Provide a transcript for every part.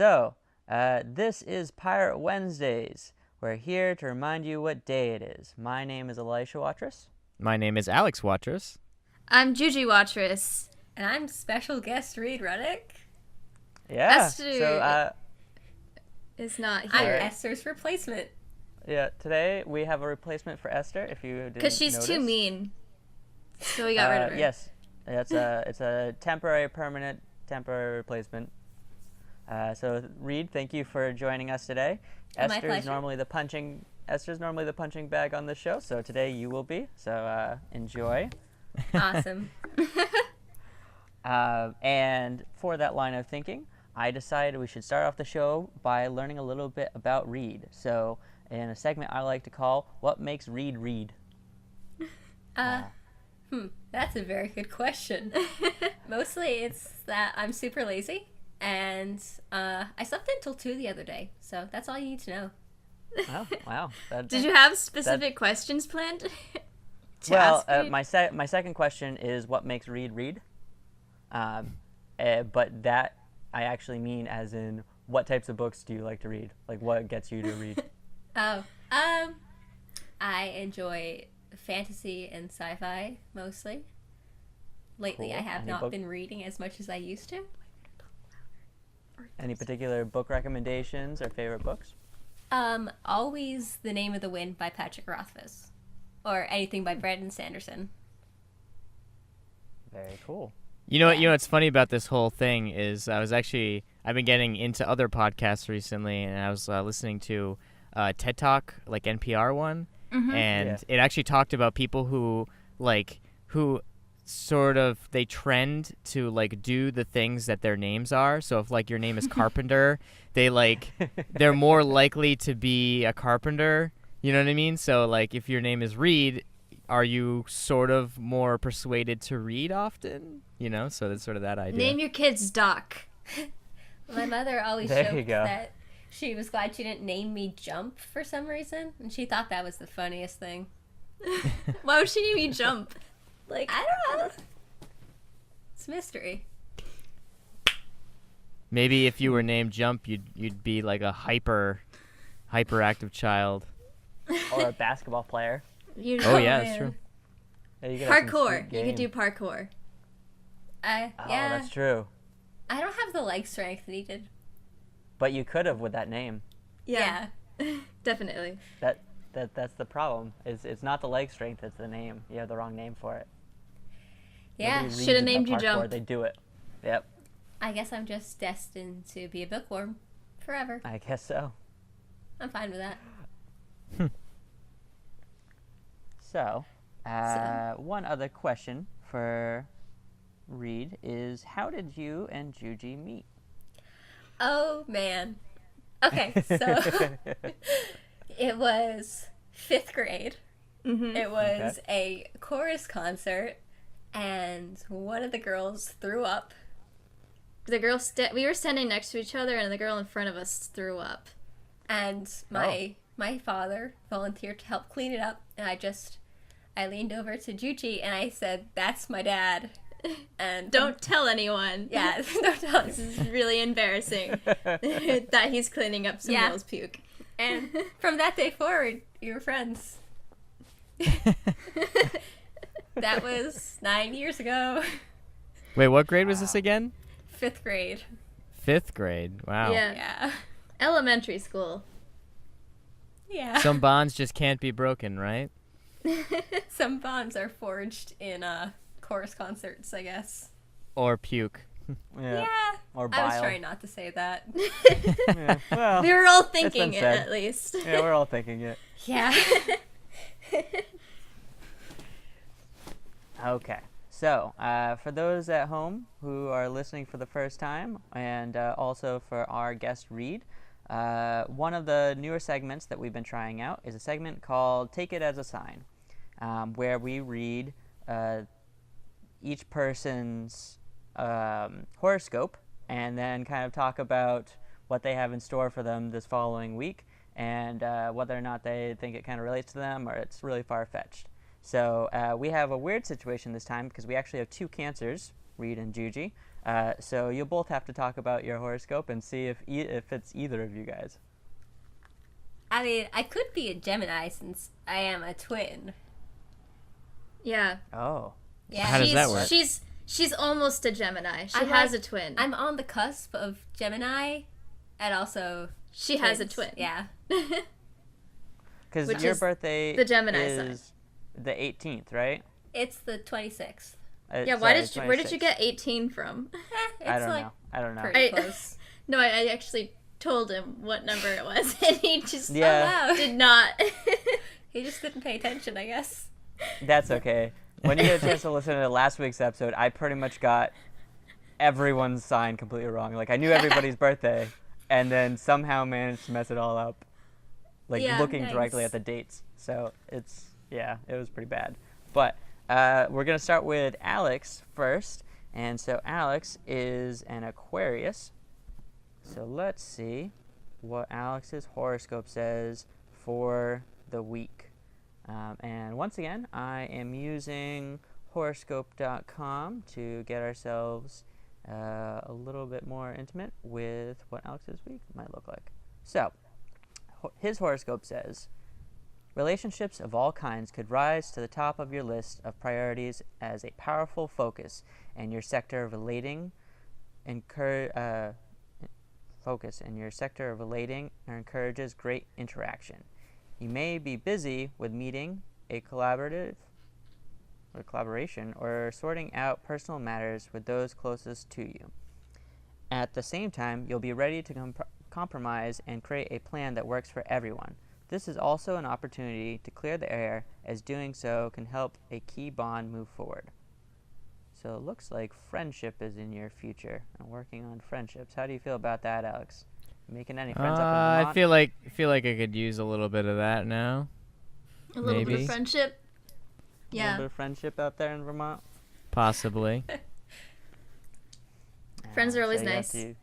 This is Pirate Wednesdays. We're here to remind you what day it is. My name is Elisha Watrous. My name is Alex Watrous. I'm Juji Watrous. And I'm special guest Reed Ruddick. Yeah. Esther is not I'm here. Esther's replacement. Yeah, today we have a replacement for Esther, if you didn't Because she's notice. too mean. So we got rid of her. Yes. It's a temporary replacement. So Reed, thank you for joining us today. My Esther's pleasure. normally the punching bag on the show, so today you will be. So enjoy. Awesome. And for that line of thinking, I decided we should start off the show by learning a little bit about Reed. So in a segment I like to call "What Makes Reed Reed." That's a very good question. Mostly it's that I'm super lazy and I slept until 2 the other day. So that's all you need to know. Oh, wow. Did you have specific questions planned? to Well, ask Reed? my second question is what makes Reed Reed. But that I actually mean as in what types of books do you like to read? Like what gets you to read? I enjoy fantasy and sci-fi mostly. Lately, Cool. I have Any not book- been reading as much as I used to. Any particular book recommendations or favorite books? Always The Name of the Wind by Patrick Rothfuss, or anything by Brandon Sanderson. Very cool. You know what's funny about this whole thing is I've been getting into other podcasts recently, and I was listening to TED Talk, like NPR one, and it actually talked about people who sort of they trend to like do the things that their names are. So if like your name is Carpenter, they're more likely to be a carpenter. You know what I mean? So like if your name is Reed, are you sort of more persuaded to read often? You know, so that's sort of that idea. Name your kids Doc. My mother always There you joked go. that she was glad she didn't name me Jump for some reason, and she thought that was the funniest thing. Why would she name you Jump? Like, I don't know. It's a mystery. Maybe if you were named Jump, you'd be like a hyperactive child. Or a basketball player. you Oh know, yeah, man. that's true. Yeah, you could have some Parkour. sweet You could do game. parkour. Yeah, Oh, that's true. I don't have the leg strength needed. But you could have with that name. Yeah. Definitely. That's the problem. It's not the leg strength, it's the name. You have the wrong name for it. Yeah. Nobody reads Shoulda about named you parkour, Jump. They do it. Yep, I guess I'm just destined to be a bookworm forever. I guess so. I'm fine with that. So, one other question for Reed is, how did you and Juji meet? Oh, man. Okay, so it was 5th grade. It was a chorus concert, and one of the girls threw up. The girl we were standing next to each other, and the girl in front of us threw up. And my father volunteered to help clean it up, and I leaned over to Juchi and I said, "That's my dad." And Don't tell anyone. yeah, don't tell This us. is really embarrassing that he's cleaning up some Yeah. girl's puke. And from that day forward, we were friends. That was 9 years ago. Wait, what grade was this again? 5th grade. 5th grade. Wow. Yeah. Yeah. Elementary school. Yeah. Some bonds just can't be broken, right? Some bonds are forged in chorus concerts, I guess. Or puke. Yeah. Or I was bile. trying not to say that. Yeah, well, We were all been thinking it, said. at least. yeah, we're all thinking it. Yeah. Okay. So, for those at home who are listening for the first time, and also for our guest Reed, one of the newer segments that we've been trying out is a segment called Take It As a Sign, where we read each person's horoscope and then kind of talk about what they have in store for them this following week and whether or not they think it kind of relates to them or it's really far-fetched. So we have a weird situation this time because we actually have two cancers, Reed and Juji. So you'll both have to talk about your horoscope and see if it's either of you guys. I mean, I could be a Gemini since I am a twin. Yeah. Oh. Yeah. How does that work? She's almost a Gemini. She I'm has like- a twin. I'm on the cusp of Gemini, and also she has a twins. twin. Yeah. Because Which your is birthday the Gemini sign. is the 18th, right? It's the 26th. Yeah. Where did you get 18 from? It's I don't like know. I don't know. pretty I- close. No, I actually told him what number it was, and he just Yeah. Oh, wow. did not. He just didn't pay attention, I guess. That's okay. When you get a chance to listen to last week's episode, I pretty much got everyone's sign completely wrong. Like, I knew everybody's birthday, and then somehow managed to mess it all up. Like, Yeah, looking nice. directly at the dates. So, it was pretty bad. But we're going to start with Alex first. And so, Alex is an Aquarius. So, let's see what Alex's horoscope says for the week. And once again, I am using horoscope.com to get ourselves a little bit more intimate with what Alex's week might look like. So, his horoscope says, relationships of all kinds could rise to the top of your list of priorities as a powerful focus, and your sector of relating encourages great interaction. You may be busy with meeting a collaboration or sorting out personal matters with those closest to you. At the same time, you'll be ready to compromise and create a plan that works for everyone. This is also an opportunity to clear the air, as doing so can help a key bond move forward. So it looks like friendship is in your future and working on friendships. How do you feel about that, Alex? Making any friends up in Vermont? I feel like I could use a little bit of that now. A little bit Maybe. of friendship. A little Yeah. bit of friendship out there in Vermont. Possibly. Friends are always you have nice.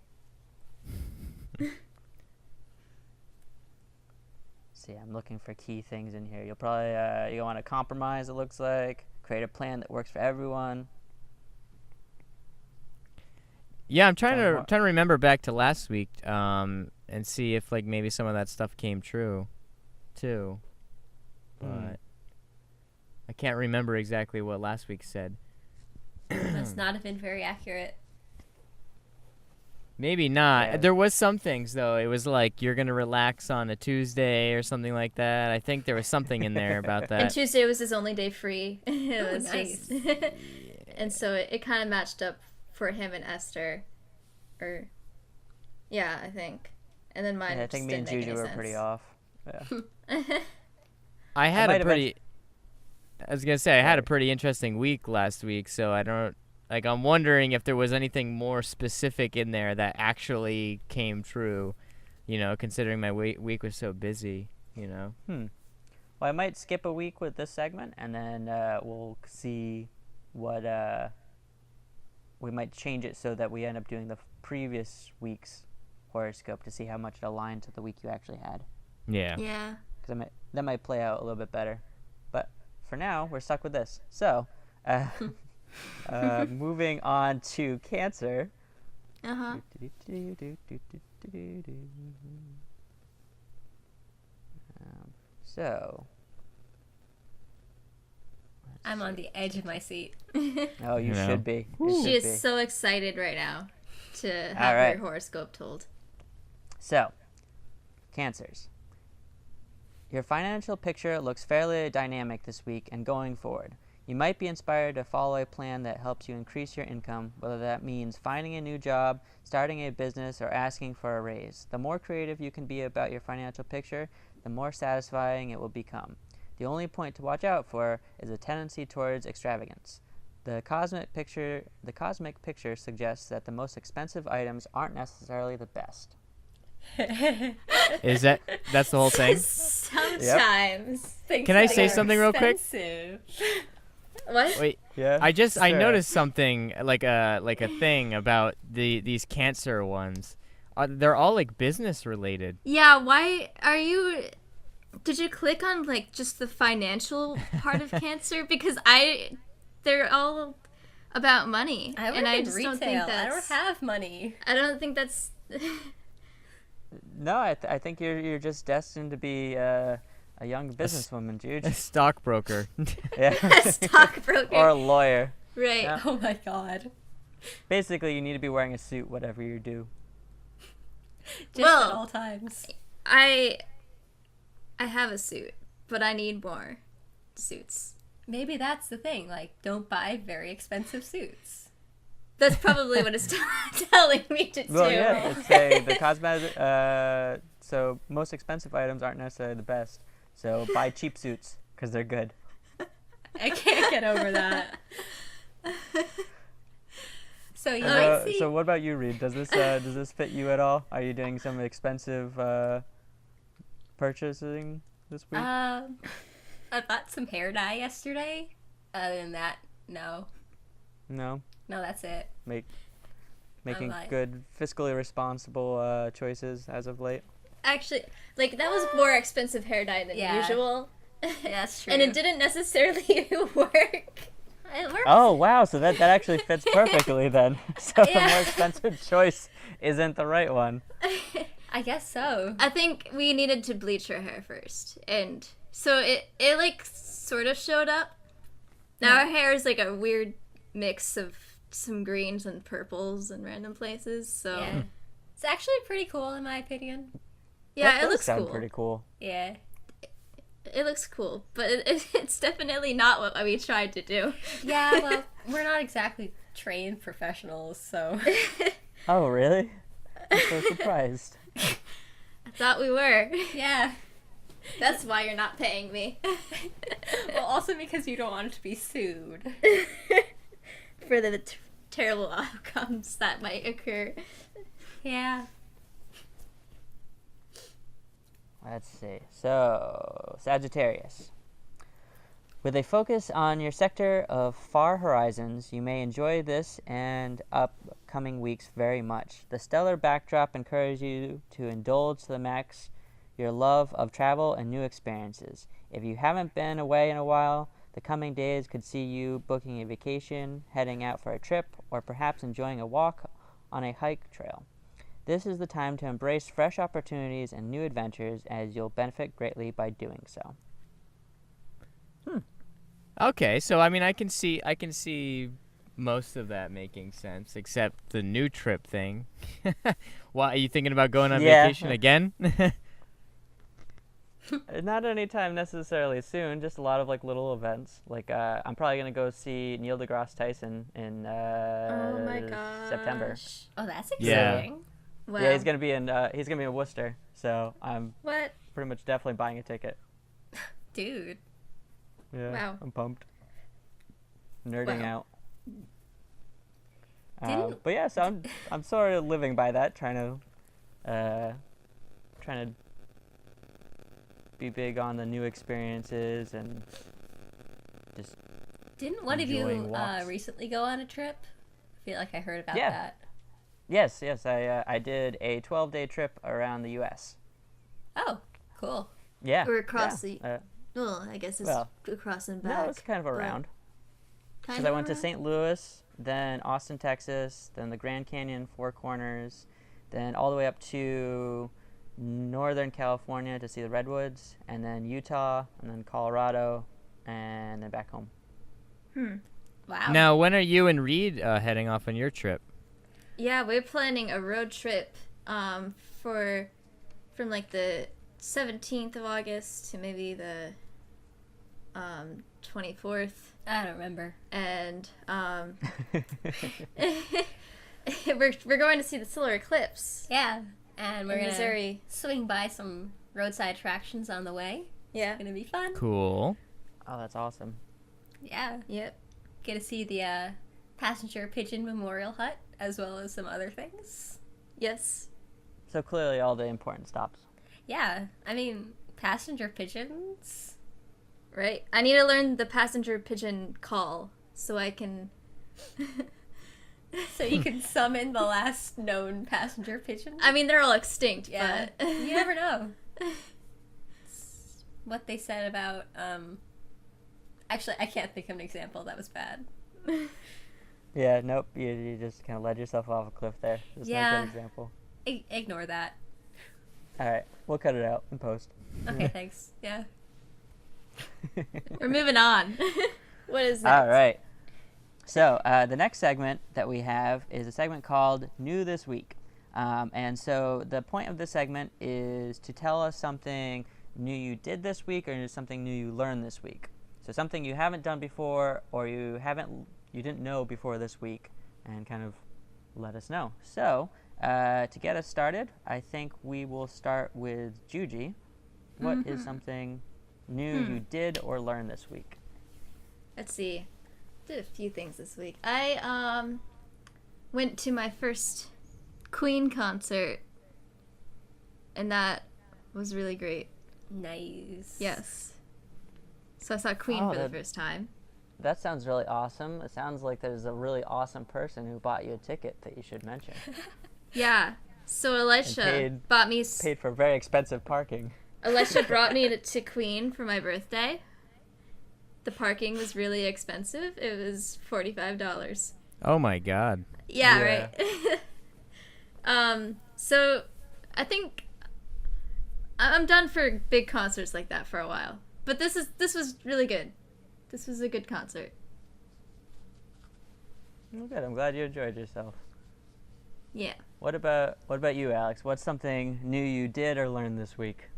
See, I'm looking for key things in here. You'll probably you want to compromise. It looks like create a plan that works for everyone. Yeah, I'm trying Sounds to remember back to last week, and see if like maybe some of that stuff came true, too. But I can't remember exactly what last week said. Must not have been very accurate. Maybe not. Yeah. There was some things though. It was like you're gonna relax on a Tuesday or something like that. I think there was something in there about And that. Tuesday was his only day free. It Oh, was nice. just and so it kind of matched up for him and Esther. Yeah, I think. And then mine Yeah, I just think me and didn't make Juju any were pretty sense. off. Yeah. I had might a have pretty. I was gonna say I had a pretty interesting week last week, so I don't like. I'm wondering if there was anything more specific in there that actually came true. You know, considering my week was so busy. You know. Well, I might skip a week with this segment, and then we'll see what we might change it so that we end up doing the previous week's horoscope to see how much it aligned to the week you actually had. Yeah. Yeah. Because that might play out a little bit better. But for now, we're stuck with this. So, moving on to Cancer. Uh-huh. So, I'm on the edge of my seat. oh, you You know. should be. You She should is be. so excited right now to have All right. her horoscope told. So, Cancers. Your financial picture looks fairly dynamic this week and going forward. You might be inspired to follow a plan that helps you increase your income, whether that means finding a new job, starting a business, or asking for a raise. The more creative you can be about your financial picture, the more satisfying it will become. The only point to watch out for is a tendency towards extravagance. The cosmic picture suggests that the most expensive items aren't necessarily the best. Is that's the whole thing? Sometimes. Things Can I that say are something real quick? expensive. What? Wait. Yeah. I noticed something like a thing about these Cancer ones. They're all like business related. Yeah, why are you... Did you click on, like, just the financial part of Cancer? Because they're all about money. I work and I in just retail. don't think I don't that's. have money. I don't think that's. No, I think you're just destined to be a young businesswoman, A Juge. stockbroker. Yeah. a stockbroker. Or a lawyer. Right. Yeah. Oh my god. Basically, you need to be wearing a suit, whatever you do. Just Well- at all times. I have a suit, but I need more suits. Maybe that's the thing. Like, don't buy very expensive suits. That's probably what it's telling me to do. Well, yeah, it's the cosmetic. So most expensive items aren't necessarily the best. So buy cheap suits because they're good. I can't get over that. So you might see. So what about you, Reed? Does this fit you at all? Are you doing some expensive purchasing this week? I bought some hair dye yesterday. Other than that, no. No, No, that's it. making like- good fiscally responsible choices as of late. Actually, like that was more expensive hair dye than Yeah. usual. Yeah, that's true. And it didn't necessarily work. It works. Oh wow! So that actually fits perfectly then. So the Yeah. more expensive choice isn't the right one. I guess so. I think we needed to bleach her hair first, and so it like sort of showed up. Now her hair is like a weird mix of some greens and purples in random places. So Yeah. It's actually pretty cool in my opinion. yeah, That it does looks sound cool. pretty cool. Yeah. It looks cool, but it's definitely not what we tried to do. Yeah, well, we're not exactly trained professionals, so. Oh really? I'm so surprised. I thought we were. Yeah. That's why you're not paying me. Well, also because you don't want it to be sued. For the terrible outcomes that might occur. Yeah. Let's see. So, Sagittarius. With a focus on your sector of far horizons, you may enjoy this and upcoming weeks very much. The stellar backdrop encourages you to indulge to the max your love of travel and new experiences. If you haven't been away in a while, the coming days could see you booking a vacation, heading out for a trip, or perhaps enjoying a walk on a hike trail. This is the time to embrace fresh opportunities and new adventures, as you'll benefit greatly by doing so. Okay, so I mean, I can see most of that making sense, except the new trip thing. Why are you thinking about going on Yeah. vacation again? Not anytime necessarily soon, just a lot of like little events. Like I'm probably gonna go see Neil deGrasse Tyson in Oh my gosh. September. Oh, that's Yeah. exciting. Wow. Yeah, he's gonna be in Worcester, so I'm What? pretty much definitely buying a ticket. Dude. Yeah, Wow. I'm pumped. Nerding Wow. out. Didn't- But yeah, so I'm sort of living by that, trying to be big on the new experiences and just Didn't one of Enjoying you walks. recently go on a trip? I feel like I heard about Yeah. that. yes, I did a 12-day trip around the U.S. Oh, cool. Yeah, Or across yeah. Well, I guess it's Well, across and No, back. it's kind of but around. kind Because I of went to around? St. Louis, then Austin, Texas, then the Grand Canyon, Four Corners, then all the way up to Northern California to see the Redwoods, and then Utah, and then Colorado, and then back home. Wow. Now, when are you and Reed heading off on your trip? Yeah, we're planning a road trip from like the 17th of August to maybe the 24th, I don't remember. and we're going to see the solar eclipse Yeah. And we're in going to Missouri. swing by some roadside attractions on the way. Yeah. It's going to be fun. Cool. Oh, that's awesome. Yeah. Yep. Get to see the passenger pigeon memorial hut as well as some other things. Yes. So clearly all the important stops. Yeah. I mean, passenger pigeons. Right. I need to learn the passenger pigeon call so I can. So you can summon the last known passenger pigeon. I mean, they're all extinct, Yeah. but You never know. It's what they said about actually I can't think of an example that was bad. Yeah, nope. You just kind of led yourself off a cliff there. That's not a Yeah. good example. Ignore that. All right, we'll cut it out in post. Okay, thanks. Yeah. We're moving on. What is next? All right. So the next segment that we have is a segment called New This Week. And so the point of this segment is to tell us something new you did this week or something new you learned this week. So something you haven't done before or you didn't know before this week, and kind of let us know. So to get us started, I think we will start with Juji. What is something new you did or learned this week? Let's see. Did a few things this week. I went to my first Queen concert, and that was really great. Nice. Yes. So I saw Queen Oh, for the that- first time. That sounds really awesome. It sounds like there's a really awesome person who bought you a ticket that you should mention. Yeah. So Elisha paid- bought me. Paid for very expensive parking. Elisha brought me to Queen for my birthday. The parking was really expensive. It was $45. Oh my god. Yeah, Yeah. right. So I think I'm done for big concerts like that for a while. But this was really good. This was a good concert. Oh, good. I'm glad you enjoyed yourself. Yeah. What about you, Alex? What's something new you did or learned this week?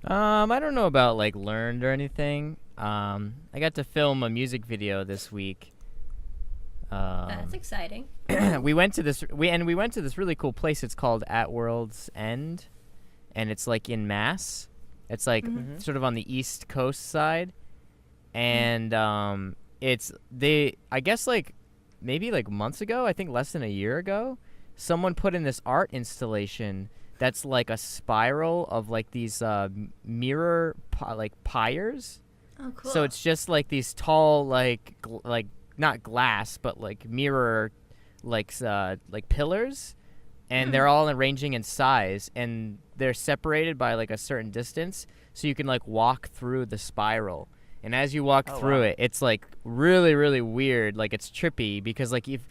I don't know about like learned or anything. I got to film a music video this week. That's exciting. we went to this really cool place. It's called At World's End, and it's like in Mass. It's like sort of on the East Coast side, and I guess like maybe like months ago, I think less than a year ago, someone put in this art installation that's like a spiral of like these mirror pyres. Oh, cool. So it's just like these tall like not glass but like mirror like pillars, and they're all arranging in size, and they're separated by like a certain distance, so you can like walk through the spiral. And as you walk through wow. it, it's like really, really weird. Like it's trippy because like if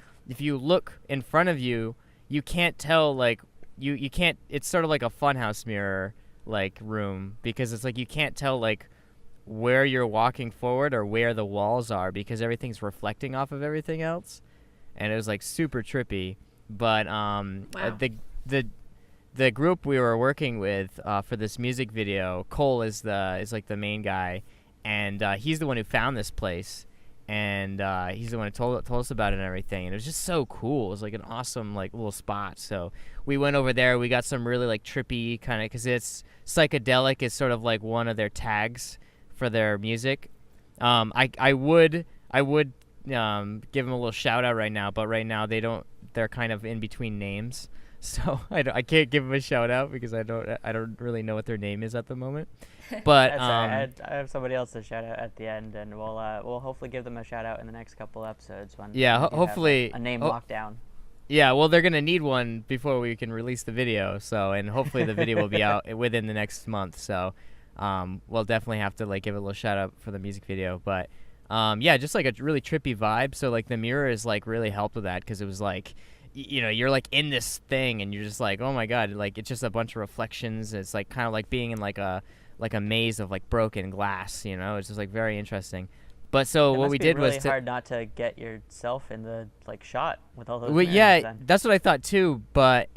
you look in front of you, you can't tell like you can't. It's sort of like a funhouse mirror like room, because it's like you can't tell like where you're walking forward or where the walls are, because everything's reflecting off of everything else. And it was like super trippy. But the group we were working with for this music video, Cole is like the main guy, and he's the one who found this place, and he's the one who told us about it and everything. And it was just so cool. It was like an awesome like little spot. So we went over there. We got some really like trippy kind of, because it's psychedelic is sort of like one of their tags for their music. I would give them a little shout out right now, but right now they're kind of in between names, so I can't give them a shout out because I don't really know what their name is at the moment. But That's all right. I have somebody else to shout out at the end, and we'll hopefully give them a shout out in the next couple episodes when Yeah, we do have hopefully- a name ho- locked down. yeah, well, they're gonna need one before we can release the video. So, and hopefully the video will be out within the next month. So, we'll definitely have to like give a little shout out for the music video. But yeah, just like a really trippy vibe. So like the mirrors like really helped with that, because it was like, you're like in this thing and you're just like, oh my god, like it's just a bunch of reflections. It's like kind of like being in like a maze of like broken glass. It's just like very interesting. But so It what must we be did really was hard not to get yourself in the like shot with all those. Well, mirrors yeah, then. that's what I thought too. But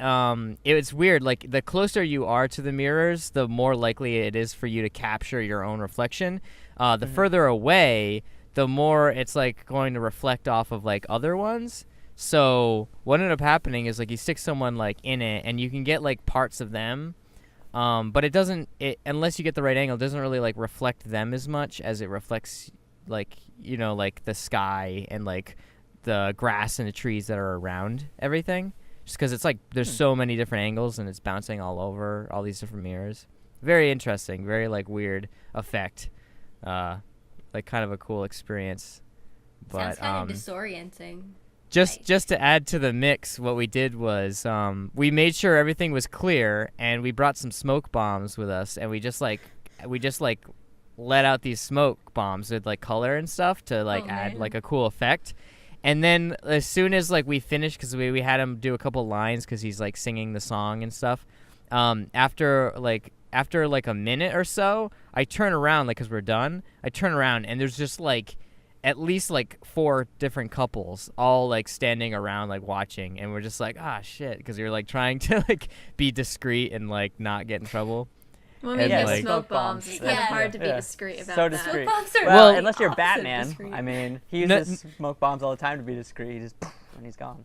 it's weird. Like the closer you are to the mirrors, the more likely it is for you to capture your own reflection. The further away, the more it's like going to reflect off of like other ones. So what ended up happening is like you stick someone like in it, and you can get like parts of them. But it doesn't. Unless you get the right angle, it doesn't really like reflect them as much as it reflects like like the sky and like the grass and the trees that are around everything, just because it's like there's so many different angles and it's bouncing all over all these different mirrors. Very interesting, very like weird effect, like kind of a cool experience. Sounds But kind of disorienting. just to add to the mix, what we did was we made sure everything was clear, and we brought some smoke bombs with us, and we just like let out these smoke bombs with like color and stuff to like add man. like a cool effect. And then as soon as like we finished, because we had him do a couple lines because he's like singing the song and stuff. After like a minute or so, I turn around like because we're done. I turn around and there's just like at least like 4 different couples all like standing around like watching, and we're just like, ah, shit, because you're like trying to like be discreet and like not get in trouble. Well, I mean, And, you like- smoke bombs. It's kind of Yeah. hard to be Yeah. discreet about So that. discreet. Smoke bombs are Well, Well- unless you're opposite of Batman. discreet. I mean, he No- uses smoke bombs all the time to be discreet. He just and he's gone.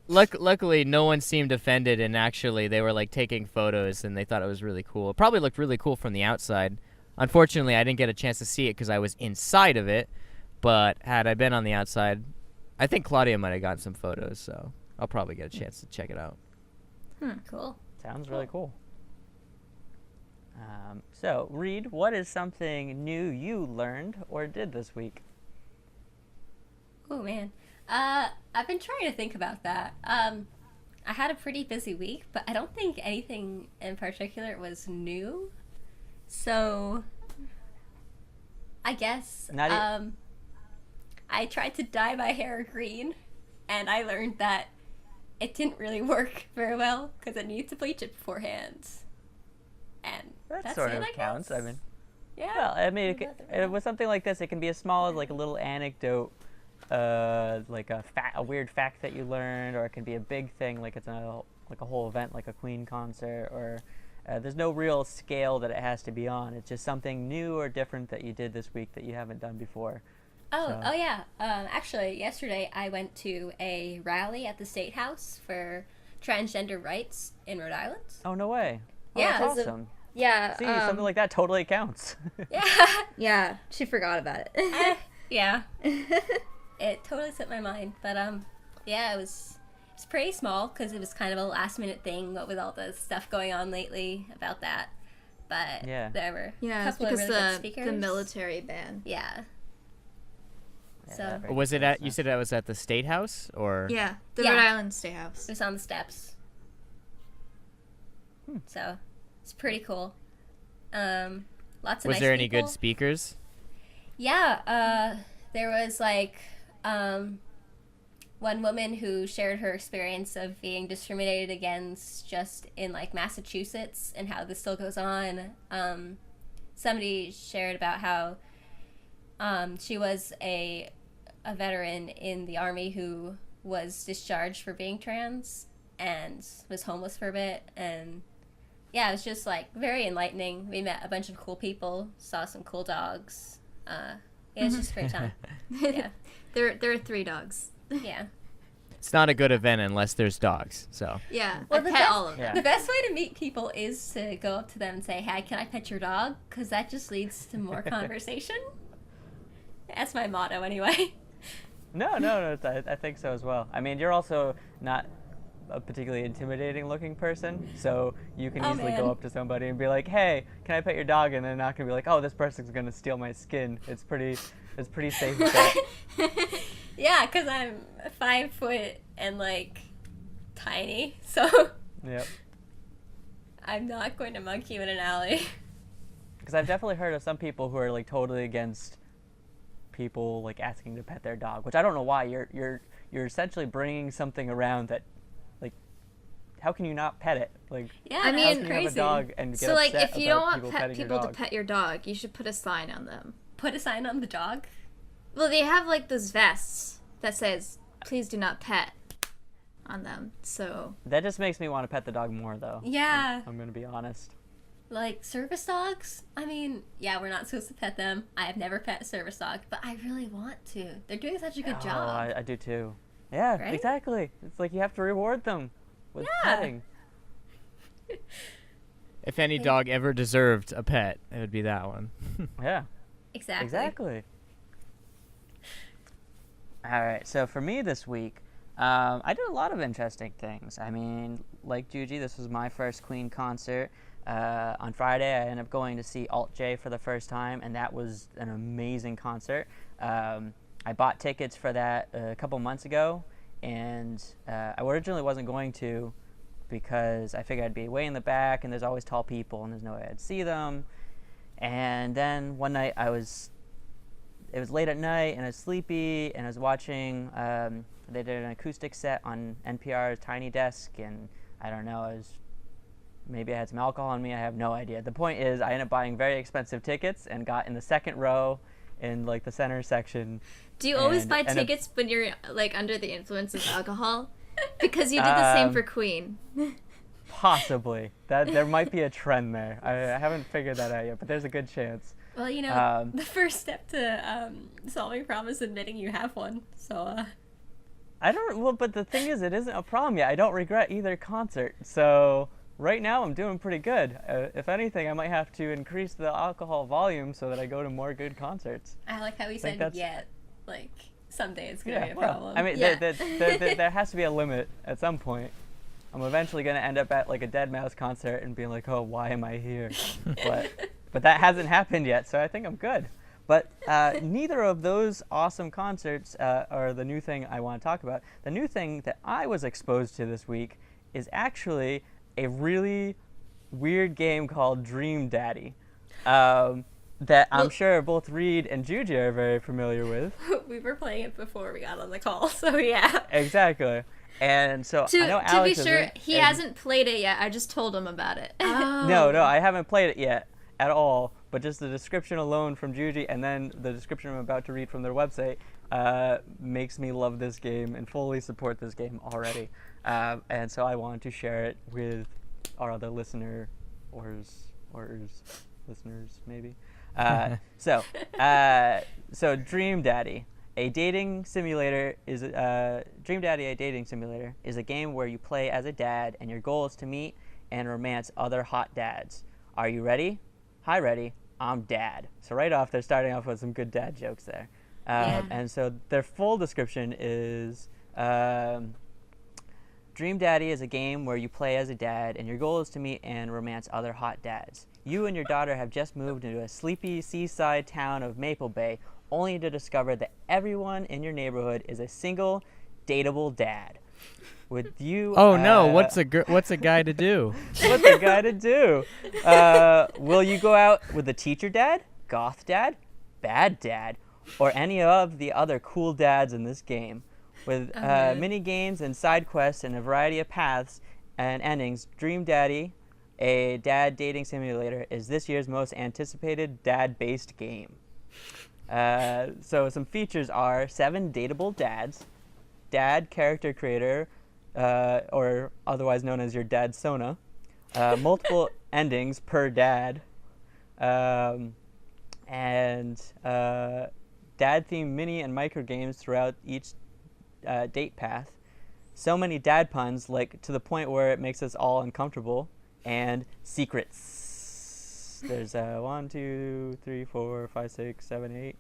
Luckily, no one seemed offended, and actually, they were like taking photos, and they thought it was really cool. It probably looked really cool from the outside. Unfortunately, I didn't get a chance to see it because I was inside of it. But had I been on the outside, I think Claudia might have gotten some photos, so I'll probably get a chance to check it out. Cool. Sounds really cool. So, Reed, what is something new you learned or did this week? Oh man. I've been trying to think about that. I had a pretty busy week, but I don't think anything in particular was new. So I guess Not e- I tried to dye my hair green, and I learned that it didn't really work very well because I needed to bleach it beforehand. And That that's sort it, of I counts. I guess. mean, Yeah. well, I mean, Nothing really. with something like this, it can be as small as like a little anecdote, like a weird fact that you learned, or it can be a big thing, like it's like a whole event, like a Queen concert, or there's no real scale that it has to be on. It's just something new or different that you did this week that you haven't done before. So- Oh yeah. Actually, yesterday I went to a rally at the State House for transgender rights in Rhode Island. Oh, no way. Oh, Yeah, that's 'cause of- awesome. Yeah. See, something like that totally counts. Yeah. Yeah, she forgot about it. Yeah. It totally slipped my mind, but yeah, it's pretty small because it was kind of a last minute thing. What with all the stuff going on lately about that, but Yeah. there were a Yeah, it's couple of because really good the speakers. military ban. Yeah. Yeah, So- that makes Was it sense. at? You said that was at the State House, or? Yeah, the Yeah. Rhode Island State House. It was on the steps. So it's pretty cool. Lots of Was nice there any people. good speakers? Yeah, there was like one woman who shared her experience of being discriminated against just in like Massachusetts and how this still goes on. Somebody shared about how she was a veteran in the Army who was discharged for being trans and was homeless for a bit, and yeah, it was just like very enlightening. We met a bunch of cool people, saw some cool dogs. It was just a great time. Yeah. There are 3 dogs. Yeah. It's not a good event unless there's dogs. So Yeah, Well, I the pet best- all of them. Yeah. The best way to meet people is to go up to them and say, "Hey, can I pet your dog?" Because that just leads to more conversation. That's my motto, anyway. No, I think so as well. I mean, you're also not a particularly intimidating looking person, so you can Oh, easily man. go up to somebody and be like, "Hey, can I pet your dog?" And they're not gonna be like, "Oh, this person's gonna steal my skin." It's pretty safe bet. Yeah, because I'm 5 foot and like tiny, so Yep. I'm not going to monkey you in an alley. Because I've definitely heard of some people who are like totally against people like asking to pet their dog, which I don't know why. You're essentially bringing something around that, like, how can you not pet it? Like, Yeah, I that's mean- how can you crazy. have a dog and get So, like, upset if you about don't people want petting your people to dog? pet your dog, you should put a sign on them. Put a sign on the dog. Well, they have, like, those vests that says, "Please do not pet," on them. So, That just makes me want to pet the dog more, though. Yeah. I'm gonna be honest. Like service dogs? I mean, yeah, we're not supposed to pet them. I have never pet a service dog, but I really want to. They're doing such a good Oh, job. I do too. Yeah, Right? exactly. It's like you have to reward them with Yeah. petting. if any dog ever deserved a pet, it would be that one. Yeah, Exactly. exactly. All right, so for me this week, I did a lot of interesting things. I mean, like Juji, this was my first Queen concert. On Friday, I ended up going to see Alt J for the first time, and that was an amazing concert. I bought tickets for that a couple months ago, and I originally wasn't going to because I figured I'd be way in the back, and there's always tall people, and there's no way I'd see them. And then one night I was it was late at night and I was sleepy and I was watching. They did an acoustic set on NPR's Tiny Desk, and I don't know. Maybe I had some alcohol on me. I have no idea. The point is, I ended up buying very expensive tickets and got in the second row in like the center section. Do you always buy tickets when you're like under the influence of alcohol? Because you did the same for Queen. Possibly. That there might be a trend there. I haven't figured that out yet, but there's a good chance. Well, you know, the first step to solving a problem is admitting you have one. So. I don't. Well, but the thing is, it isn't a problem yet. I don't regret either concert. So right now, I'm doing pretty good. If anything, I might have to increase the alcohol volume so that I go to more good concerts. I like how he said yet. Like someday it's gonna be a well, problem. I mean, there has to be a limit at some point. I'm eventually gonna end up at like a Deadmau5 concert and being like, oh, why am I here? but that hasn't happened yet, so I think I'm good. But neither of those awesome concerts are the new thing I want to talk about. The new thing that I was exposed to this week is actually a really weird game called Dream Daddy that I'm sure both Reed and Juji are very familiar with. We were playing it before we got on the call, so yeah. Exactly. And so I know to Alex be sure, isn't, he hasn't played it yet. I just told him about it. Oh. No, I haven't played it yet at all. But just the description alone from Juji and then the description I'm about to read from their website makes me love this game and fully support this game already. And so I wanted to share it with our other listeners, maybe. So Dream Daddy, a dating simulator is Dream Daddy, a dating simulator is a game where you play as a dad and your goal is to meet and romance other hot dads. Are you ready? Hi, ready. I'm Dad. So right off, they're starting off with some good dad jokes there. And so their full description is Dream Daddy is a game where you play as a dad and your goal is to meet and romance other hot dads. You and your daughter have just moved into a sleepy seaside town of Maple Bay, only to discover that everyone in your neighborhood is a single, dateable dad. With you, oh no! What's a guy to do? What's a guy to do? Will you go out with the teacher dad, goth dad, bad dad, or any of the other cool dads in this game? With mini games and side quests and a variety of paths and endings, Dream Daddy, a dad dating simulator, is this year's most anticipated dad-based game. So some features are 7 dateable dads, dad character creator, or otherwise known as your dad Sona, multiple endings per dad, and dad-themed mini and micro games throughout each date path. So many dad puns, like to the point where it makes us all uncomfortable, and secrets. There's 1, 2, 3, 4, 5, 6, 7, 8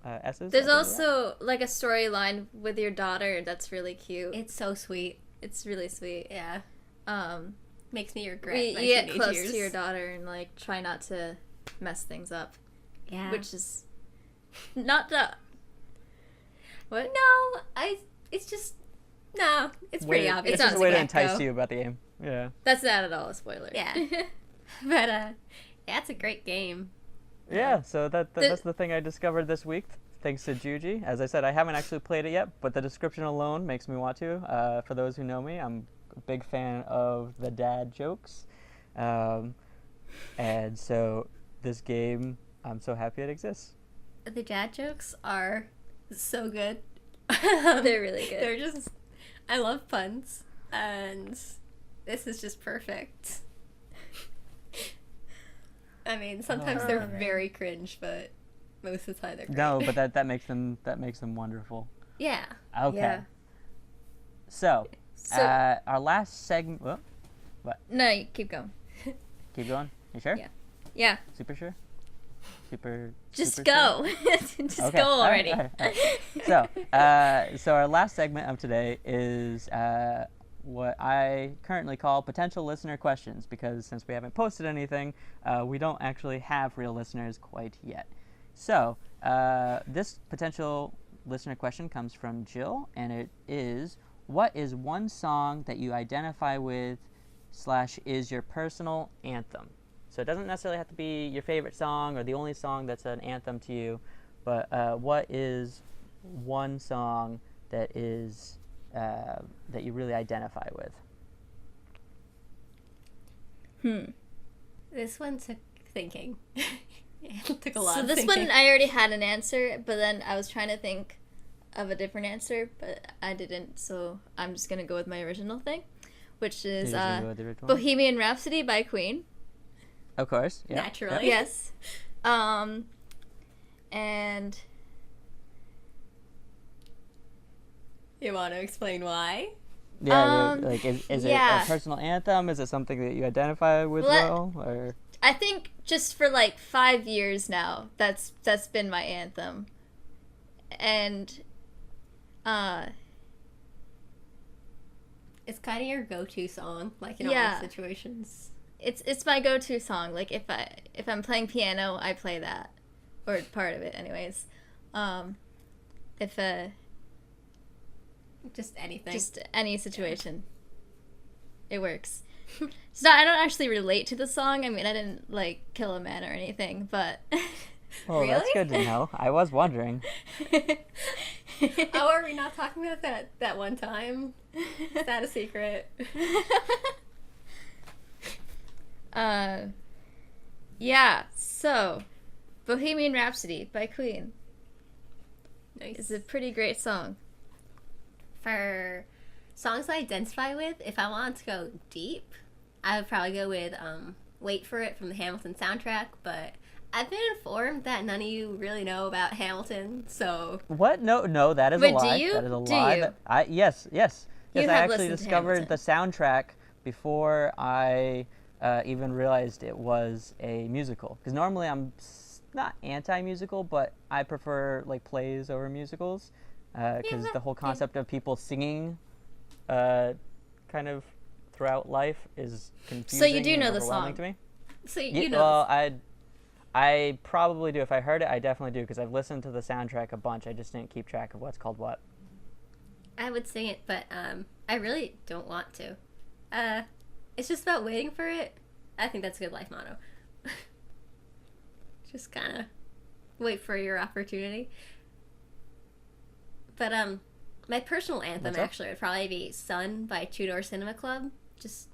S's. There's also like a storyline with your daughter that's really cute. It's so sweet. It's really sweet. Yeah. Makes me regret my you get teenage close years. to your daughter and like try not to mess things up. Yeah. Which is not the. What? No, it's just no. It's pretty obvious. It's just a way to entice you. you about the game. Yeah. That's not at all a spoiler. Yeah. But yeah, it's a great game. Yeah, so that's the thing I discovered this week, thanks to Juji. As I said, I haven't actually played it yet, but the description alone makes me want to. For those who know me, I'm a big fan of the dad jokes. And so this game, I'm so happy it exists. The dad jokes are so good. They're really good. They're just, I love puns, and this is just perfect. I mean, sometimes they're very cringe, but most of the time they're great. No, but that makes them wonderful. Yeah. Okay. Yeah. So our last segment. What? No, you keep going. Keep going. You sure? Yeah. Yeah. Super sure. Just super go. sure? Just Okay. go All right, already. all right. So our last segment of today is what I currently call potential listener questions, because since we haven't posted anything, we don't actually have real listeners quite yet. So this potential listener question comes from Jill, and it is, what is one song that you identify with / is your personal anthem? So it doesn't necessarily have to be your favorite song or the only song that's an anthem to you, but what is one song that is that you really identify with? This one took thinking. It took a lot So of this thinking. one, I already had an answer, but then I was trying to think of a different answer, but I didn't. So I'm just gonna go with my original thing, which is You're just gonna go with the original one? Bohemian Rhapsody by Queen. Of course. Yeah. Naturally. Yes. And You want to explain why? Yeah. Like, is it yeah. a personal anthem? Is it something that you identify with Well, or? I think just for like 5 years now, that's been my anthem. And It's kind of your go-to song, like in Yeah. all situations. it's my go-to song. Like if I'm playing piano, I play that, or part of it, anyways. If Just anything. just any situation, it works. So I don't actually relate to the song. I mean, I didn't like kill a man or anything, but Oh, that's Really? good to know. I was wondering. Oh, are we not talking about that one time? Is that a secret? Yeah. So, Bohemian Rhapsody by Queen Nice. is a pretty great song. For songs I identify with, if I want to go deep, I would probably go with Wait for It from the Hamilton soundtrack, but I've been informed that none of you really know about Hamilton, so What? No, that is Wait, a do lie. you? That is a Do lie. you? Yes. You I have actually listened to discovered the Hamilton. soundtrack before I even realized it was a musical. Because normally I'm not anti-musical, but I prefer like plays over musicals. Because the whole concept of people singing, kind of throughout life is confusing. do and know the overwhelming song. to me. so Yeah, you know. well, I probably do. If I heard it, I definitely do because I've listened to the soundtrack a bunch. I just didn't keep track of what's called what. I would sing it, but I really don't want to. It's just about waiting for it. I think that's a good life motto. Just kind of wait for your opportunity. But my personal anthem What's up? actually would probably be "Sun" by Two Door Cinema Club. Just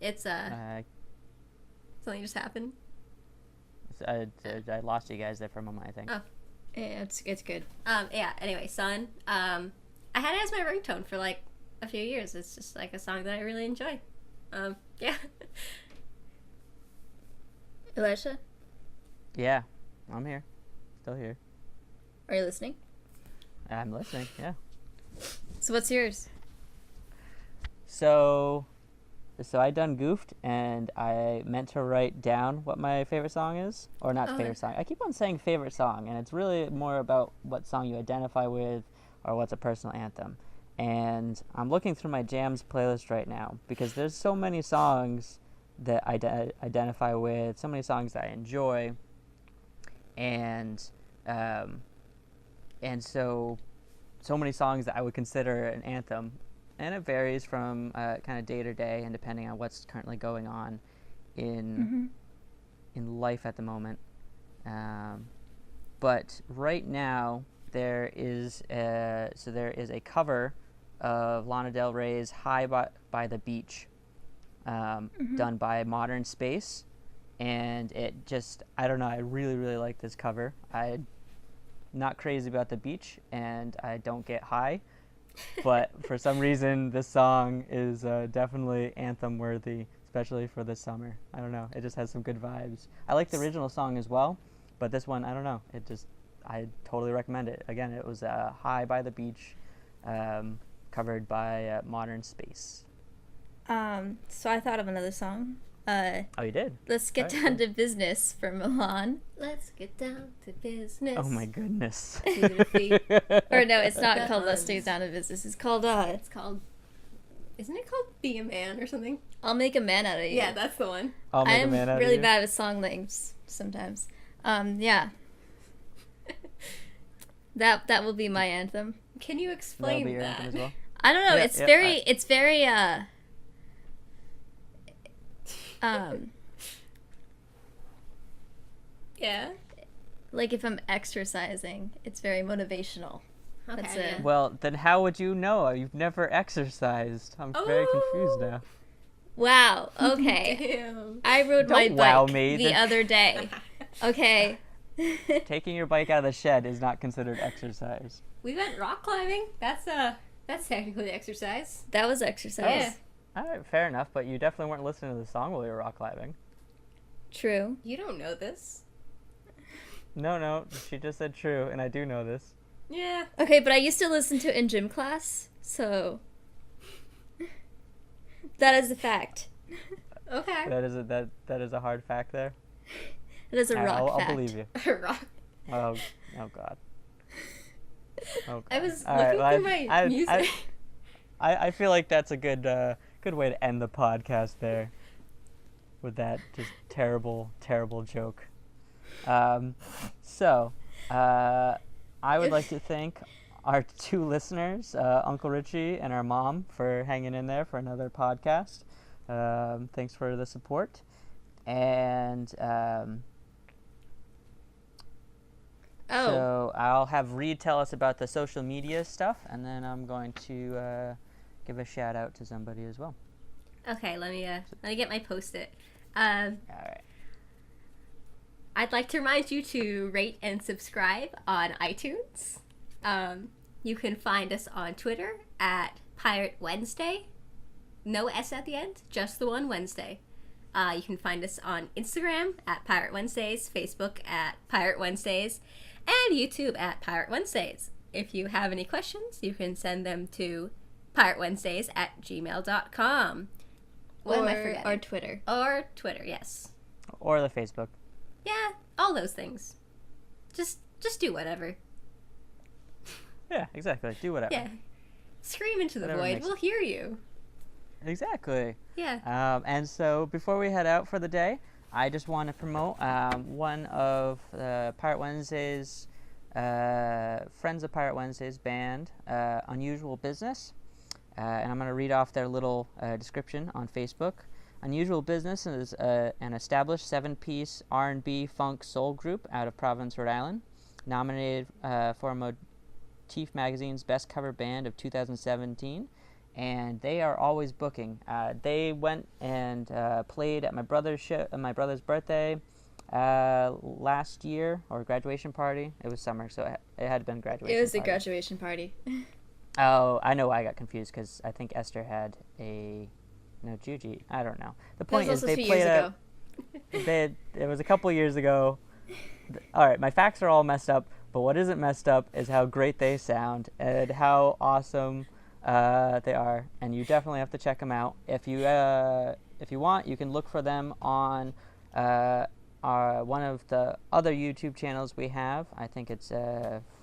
it's something just happened. I lost you guys there for a moment, I think. Oh. Yeah, it's good. Yeah. Anyway, "Sun." I had it as my ringtone for like a few years. It's just like a song that I really enjoy. Yeah. Elisha, Yeah, I'm here. Still here. are you listening? I'm listening, yeah. So what's yours? So I done goofed, and I meant to write down what my favorite song is. Or not Oh. favorite song. I keep on saying favorite song, and it's really more about what song you identify with or what's a personal anthem. And I'm looking through my jams playlist right now because there's so many songs that I identify with, so many songs that I enjoy, and so many songs that I would consider an anthem, and it varies from kind of day to day and depending on what's currently going on in life at the moment. But right now there is a cover of Lana Del Rey's "High by the Beach," done by Modern Space, and it just, I don't know, I really, really like this cover. I'm not crazy about the beach, and I don't get high, but for some reason this song is definitely anthem worthy, especially for this summer. I don't know, it just has some good vibes. I like the original song as well, but this one, I don't know, I totally recommend it. Again, it was "High by the Beach," covered by Modern Space. So I thought of another song. Oh, you did? Let's Get Alright, Down to Business from Milan. Let's get down to business. Oh my goodness. To the feet. Or no, it's not called Let's Guns. Get Down to Business. It's called It's called. Isn't it called "Be a Man" or something? I'll Make a Man Out of You. Yeah, that's the one. I'll make a I'm man out really of you. bad with song names sometimes. Yeah. That will be my anthem. Can you That'll explain be your that? anthem as well. I don't know. Yeah, it's yeah, very Yeah. Like if I'm exercising, it's very motivational. Okay. That's it. Well, then how would you know? You've never exercised. I'm very confused now. Wow. Okay. Damn. I rode my Don't wow bike me. the other day. Okay. Taking your bike out of the shed is not considered exercise. We went rock climbing. That's technically exercise. That was exercise. Yeah. All right, fair enough, but you definitely weren't listening to the song while you were rock climbing. True. You don't know this. No, she just said true, and I do know this. Yeah. Okay, but I used to listen to it in gym class, so that is a fact. Okay. That is a hard fact there. It is a All right, rock fact. I'll believe you. Rock. Oh God. Oh God. I was All looking right, through my music. I feel like that's a good way to end the podcast there. With that just terrible joke. So, I would like to thank our two listeners, Uncle Richie and our mom, for hanging in there for another podcast. Thanks for the support. And so I'll have Reed tell us about the social media stuff, and then I'm going to give a shout out to somebody as well. Okay, let me get my Post-it. All right. I'd like to remind you to rate and subscribe on iTunes. You can find us on Twitter at Pirate Wednesday. No S at the end, just the one Wednesday. You can find us on Instagram at Pirate Wednesdays, Facebook at Pirate Wednesdays, and YouTube at Pirate Wednesdays. If you have any questions, you can send them to piratewednesdays@gmail.com. What am I forgetting? Or Twitter. Or Twitter, yes. Or the Facebook. Yeah, all those things. Just do whatever. Yeah, exactly. Do whatever. Yeah. Scream into the Whatever void. makes- We'll hear you. Exactly. Yeah. And so before we head out for the day, I just want to promote one of Pirate Wednesday's Friends of Pirate Wednesday's band, Unusual Business. And I'm going to read off their little description on Facebook. Unusual Business is an established 7-piece R&B funk soul group out of Providence, Rhode Island, nominated for Motif Magazine's Best Cover Band of 2017. And they are always booking. They went and played at my brother's birthday last year, or graduation party. It was summer, so it had been graduation. It was a party. graduation party. Oh, I know why I got confused, because I think Esther had Juji. I don't know. The point That is, was also they 2 played years ago. it was a couple years ago. All right, my facts are all messed up, but what isn't messed up is how great they sound and how awesome they are. And you definitely have to check them out. If you want, you can look for them on one of the other YouTube channels we have. I think it's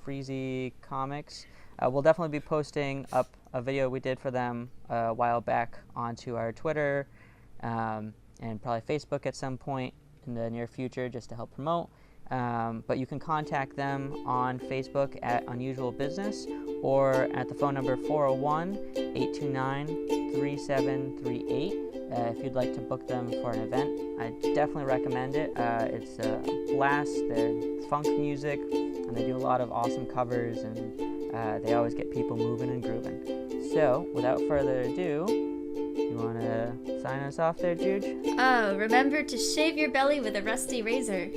Freezy Comics. We'll definitely be posting up a video we did for them a while back onto our Twitter and probably Facebook at some point in the near future, just to help promote. But you can contact them on Facebook at Unusual Business or at the phone number 401-829-3738 if you'd like to book them for an event. I definitely recommend it. It's a blast. They're funk music, and they do a lot of awesome covers, and they always get people moving and grooving. So, without further ado, you want to sign us off there, Juge? Oh, remember to shave your belly with a rusty razor.